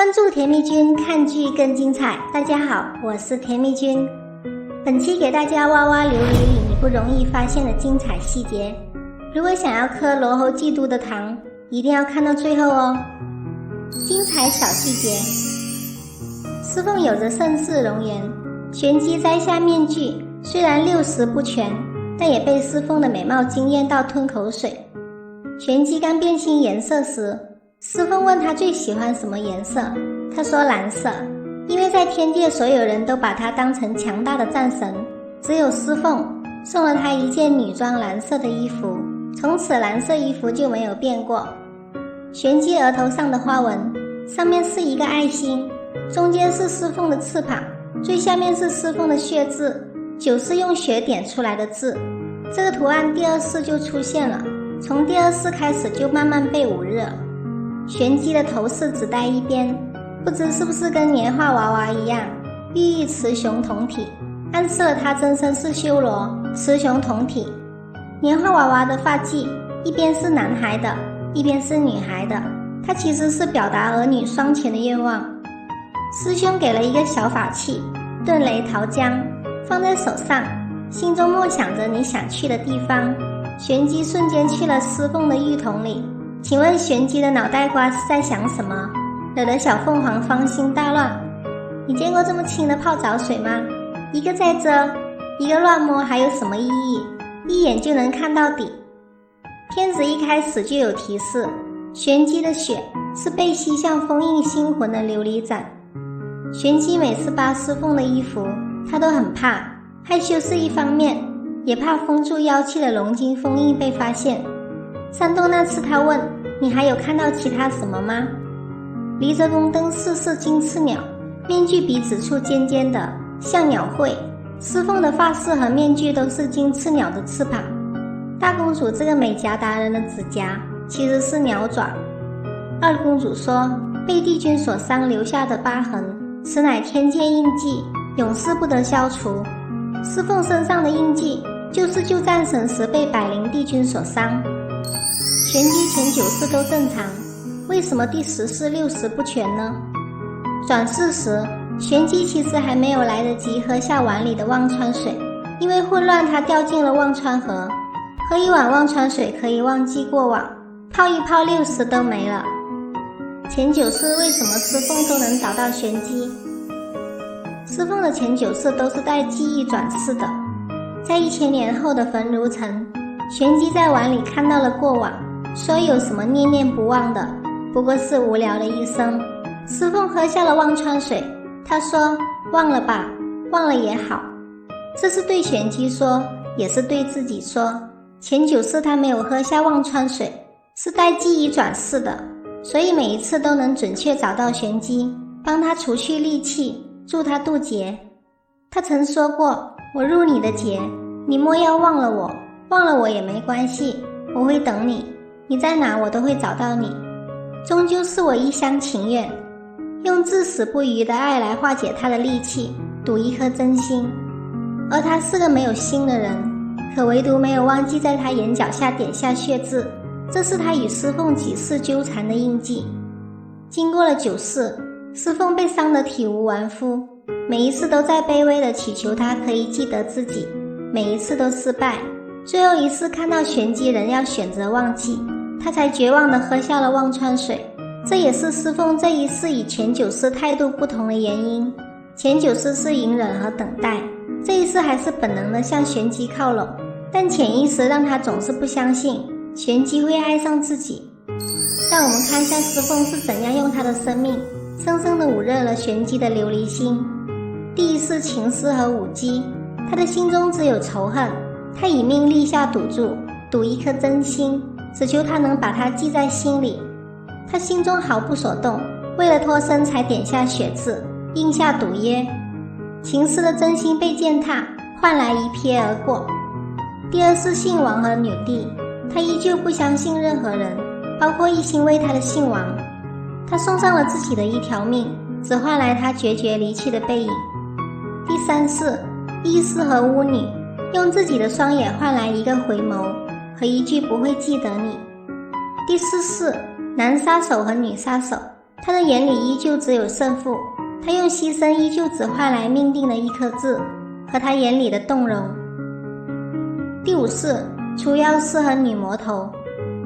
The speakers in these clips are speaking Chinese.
关注甜蜜君，看剧更精彩。大家好，我是甜蜜君。本期给大家挖挖琉璃里你不容易发现的精彩细节。如果想要磕罗侯嫉妒的糖，一定要看到最后哦。精彩小细节：司凤有着盛世容颜，旋即摘下面具，虽然六十不全，但也被司凤的美貌惊艳到吞口水。旋即刚变新颜色时，司凤问他最喜欢什么颜色，他说蓝色，因为在天界所有人都把他当成强大的战神，只有司凤送了他一件女装蓝色的衣服，从此蓝色衣服就没有变过。旋即额头上的花纹，上面是一个爱心，中间是司凤的翅膀，最下面是司凤的血字，9是用血点出来的字。这个图案第二世就出现了，从第二世开始就慢慢被捂热。旋即的头饰只戴一边，不知是不是跟年画娃娃一样，寓意雌雄同体，暗示了他真身是修罗，雌雄同体。年画娃娃的发髻一边是男孩的，一边是女孩的，它其实是表达儿女双全的愿望。师兄给了一个小法器遁雷桃浆，放在手上，心中默想着你想去的地方。旋即瞬间去了司凤的浴桶里。请问旋即的脑袋瓜是在想什么？惹得小凤凰芳心大乱。你见过这么清的泡澡水吗？一个在遮，一个乱摸，还有什么意义？一眼就能看到底。片子一开始就有提示，旋即的血是被吸向封印心魂的琉璃盏。旋即每次扒司凤的衣服，他都很怕，害羞是一方面，也怕封住妖气的龙晶封印被发现。山洞那次他问，你还有看到其他什么吗？离着宫灯4是金翅鸟，面具鼻子处尖尖的，像鸟喙。司凤的发饰和面具都是金翅鸟的翅膀。大公主这个美甲达人的指甲其实是鸟爪。二公主说，被帝君所伤留下的疤痕，此乃天界印记，永世不得消除。司凤身上的印记就是救战神时被百灵帝君所伤。旋即前9世都正常，为什么第10世60不全呢？转世时，旋即其实还没有来得及喝下碗里的忘川水，因为混乱他掉进了忘川河。喝一碗忘川水可以忘记过往，泡一泡60都没了。前9世为什么司凤都能找到旋即？司凤的前9世都是带记忆转世的。在1000年后的焚如城，旋即在碗里看到了过往，说有什么念念不忘的，不过是无聊的一生。司凤喝下了忘川水，他说，忘了吧，忘了也好。这是对旋即说，也是对自己说。前9世他没有喝下忘川水，是带记忆转世的，所以每一次都能准确找到旋即，帮他除去戾气，助他渡劫。他曾说过，我入你的劫，你莫要忘了我，忘了我也没关系，我会等你，你在哪我都会找到你。终究是我一厢情愿，用至死不渝的爱来化解他的戾气，赌一颗真心。而他是个没有心的人，可唯独没有忘记在他眼角下点下血字，这是他与司凤几世纠缠的印记。经过了9世，司凤被伤得体无完肤，每一次都在卑微地祈求他可以记得自己，每一次都失败。最后一次看到旋即仍要选择忘记，他才绝望地喝下了忘川水。这也是司凤这一世与前9世态度不同的原因。前9世是隐忍和等待，这一世还是本能地向旋即靠拢，但潜意识让他总是不相信旋即会爱上自己。让我们看一下司凤是怎样用他的生命生生地捂热了旋即的琉璃心。第一世情丝和舞姬，他的心中只有仇恨，他以命立下赌注，赌一颗真心，只求他能把它记在心里。他心中毫不所动，为了脱身才点下血字，印下赌约。情丝的真心被践踏，换来一瞥而过。第二世信王和女帝，他依旧不相信任何人，包括一心为他的信王。他送上了自己的一条命，只换来他决绝离去的背影。第3世医师和巫女，用自己的双眼换来一个回眸和一句不会记得你。第4世男杀手和女杀手，他的眼里依旧只有胜负，他用牺牲依旧只换来命定的一颗痣和他眼里的动容。第五式，除药师和女魔头，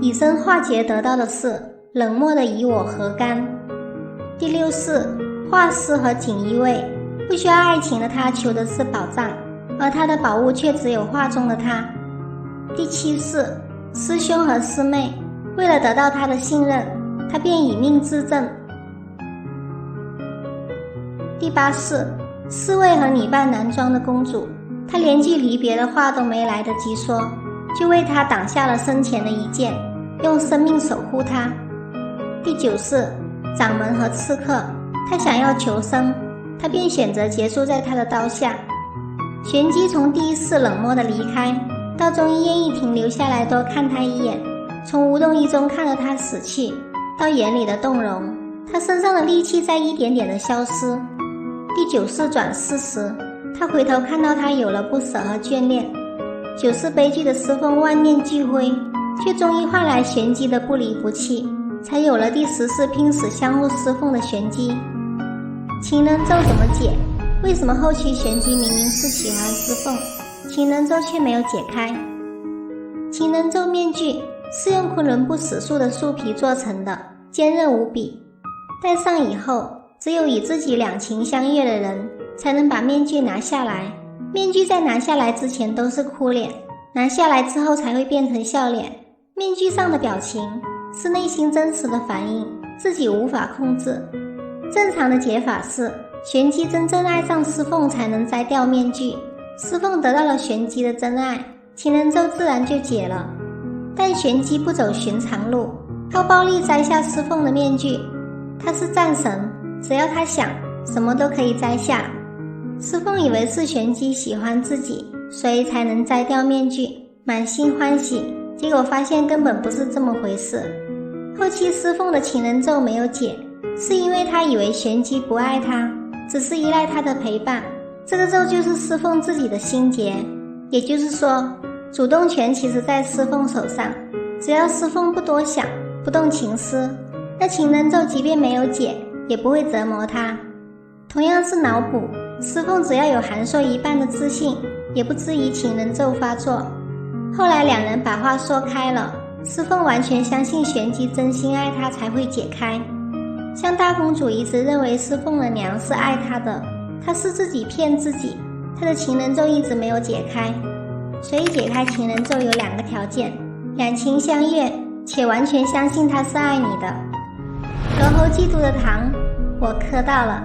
以身化劫得到的是冷漠的以我何干。第六式，画师和锦衣卫，不需要爱情的他求的是宝藏，而他的宝物却只有画中的他。第七式，师兄和师妹，为了得到他的信任，他便以命自证。第八式，侍卫和女扮男装的公主，他连句离别的话都没来得及说，就为他挡下了生前的一剑，用生命守护他。第九式，掌门和刺客，他想要求生，他便选择结束在他的刀下。玄机从第一式冷漠的离开，到终于愿意停留下来多看他一眼，从无动于衷看到他死去，到眼里的动容，他身上的戾气在一点点的消失。第九式转世时，他回头看到他有了不舍和眷恋。九世悲剧的师凤万念俱灰，却终于换来玄机的不离不弃，才有了第10世拼死相护师凤的玄机。情人咒怎么解？为什么后期玄机明明是喜欢师凤，情人咒却没有解开？情人咒面具是用昆仑布死树的树皮做成的，坚韧无比。戴上以后，只有与自己两情相悦的人才能把面具拿下来。面具在拿下来之前都是哭脸，拿下来之后才会变成笑脸。面具上的表情是内心真实的反应，自己无法控制。正常的解法是玄机真正爱上师凤才能摘掉面具，师凤得到了玄机的真爱，情人咒自然就解了。但玄机不走寻常路，靠暴力摘下师凤的面具。他是战神，只要他想，什么都可以摘下。师凤以为是玄机喜欢自己，所以才能摘掉面具，满心欢喜，结果发现根本不是这么回事。后期师凤的情人咒没有解，是因为他以为玄机不爱他，只是依赖他的陪伴。这个咒就是师凤自己的心结，也就是说，主动权其实在师凤手上，只要师凤不多想，不动情思，那情人咒即便没有解，也不会折磨他。同样是脑补，师凤只要有函授一半的自信，也不至于情人咒发作。后来两人把话说开了，师凤完全相信玄机真心爱他才会解开。像大公主一直认为师凤的娘是爱她的，她是自己骗自己，她的情人咒一直没有解开。所以解开情人咒有2个条件：两情相悦，且完全相信他是爱你的。罗侯嫉妒的糖，我磕到了。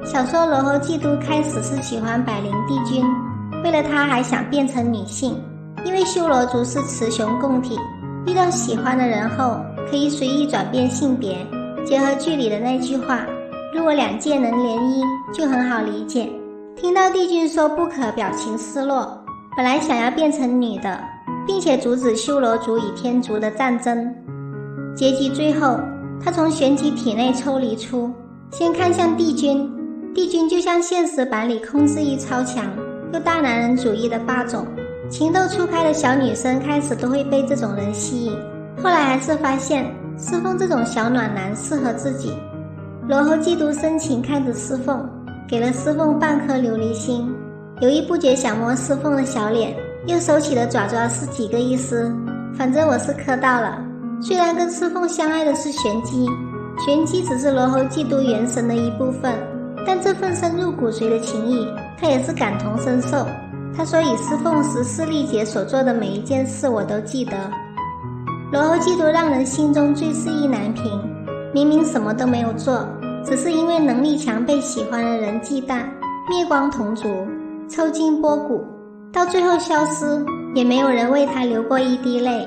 小说《罗侯嫉妒》开始是喜欢百灵帝君，为了他还想变成女性，因为修罗族是雌雄共体，遇到喜欢的人后可以随意转变性别。结合剧里的那句话，如果2界能联姻，就很好理解。听到帝君说不可，表情失落，本来想要变成女的，并且阻止修罗族与天族的战争。结局最后，他从玄机体内抽离出，先看向帝君，帝君就像现实版里控制欲超强又大男人主义的霸总，情窦初开的小女生开始都会被这种人吸引，后来还是发现师凤这种小暖男适合自己。罗侯嫉妒深情看着师凤，给了师凤半颗琉璃心，犹豫不决想摸师凤的小脸，又收起的爪爪是几个意思？反正我是磕到了。虽然跟师凤相爱的是玄机，玄机只是罗侯嫉妒元神的一部分，但这份深入骨髓的情谊，他也是感同身受。他说与师凤时势力姐所做的每一件事我都记得。罗侯嫉妒让人心中最是意难平，明明什么都没有做，只是因为能力强被喜欢的人忌惮，灭光同族，抽筋剥骨，到最后消失，也没有人为他流过一滴泪。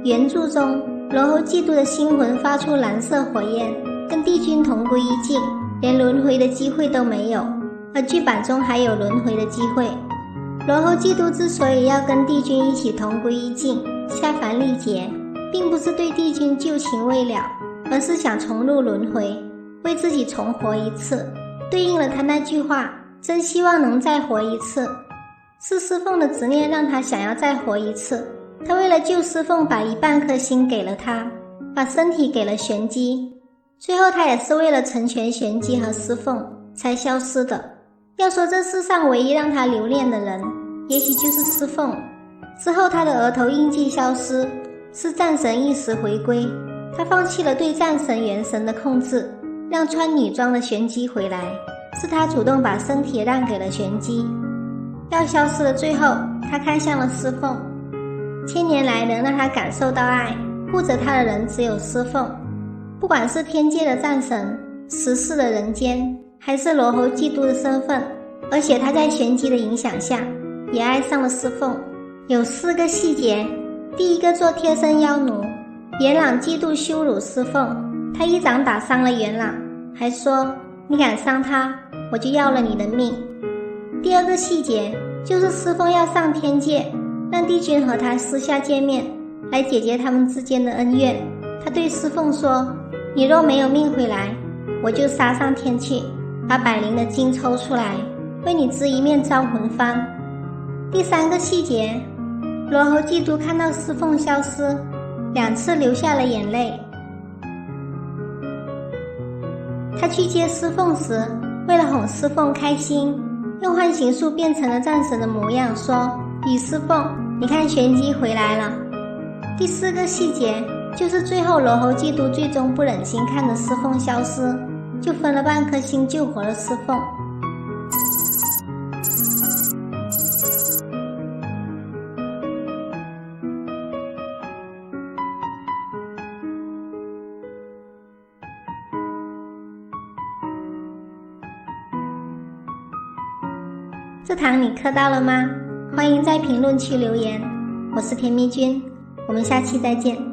原著中，罗侯嫉妒的心魂发出蓝色火焰，跟帝君同归于尽，连轮回的机会都没有，而剧版中还有轮回的机会。罗侯嫉妒之所以要跟帝君一起同归于尽，下凡历劫，并不是对帝君旧情未了，而是想重入轮回，为自己重活一次，对应了他那句话，真希望能再活一次。是师凤的执念让他想要再活一次，他为了救师凤把1半颗心给了他，把身体给了玄机。最后他也是为了成全玄机和司凤才消失的。要说这世上唯一让他留恋的人，也许就是司凤。之后他的额头印记消失，是战神一时回归，他放弃了对战神元神的控制，让穿女装的玄机回来，是他主动把身体让给了玄机。要消失的最后，他看向了司凤。千年来能让他感受到爱，护着他的人只有司凤。不管是天界的战神，十世的人间，还是罗侯嫉妒的身份，而且他在玄机的影响下，也爱上了司凤。有4个细节。第一个，做贴身妖奴，元朗嫉妒羞辱司凤，他一掌打伤了元朗，还说你敢伤他，我就要了你的命。第二个细节就是司凤要上天界，让帝君和他私下见面，来解决他们之间的恩怨。他对司凤说，你若没有命回来，我就杀上天去，把百灵的筋抽出来，为你织一面招魂幡。第3个细节，罗侯嫉妒看到司凤消失，2次流下了眼泪。他去接司凤时，为了哄司凤开心，用幻形术变成了战神的模样，说李司凤，你看玄机回来了。第4个细节就是最后罗侯嫉妒最终不忍心看着司凤消失，就分了半颗心救活了司凤。这堂你课到了吗？欢迎在评论区留言。我是甜蜜君，我们下期再见。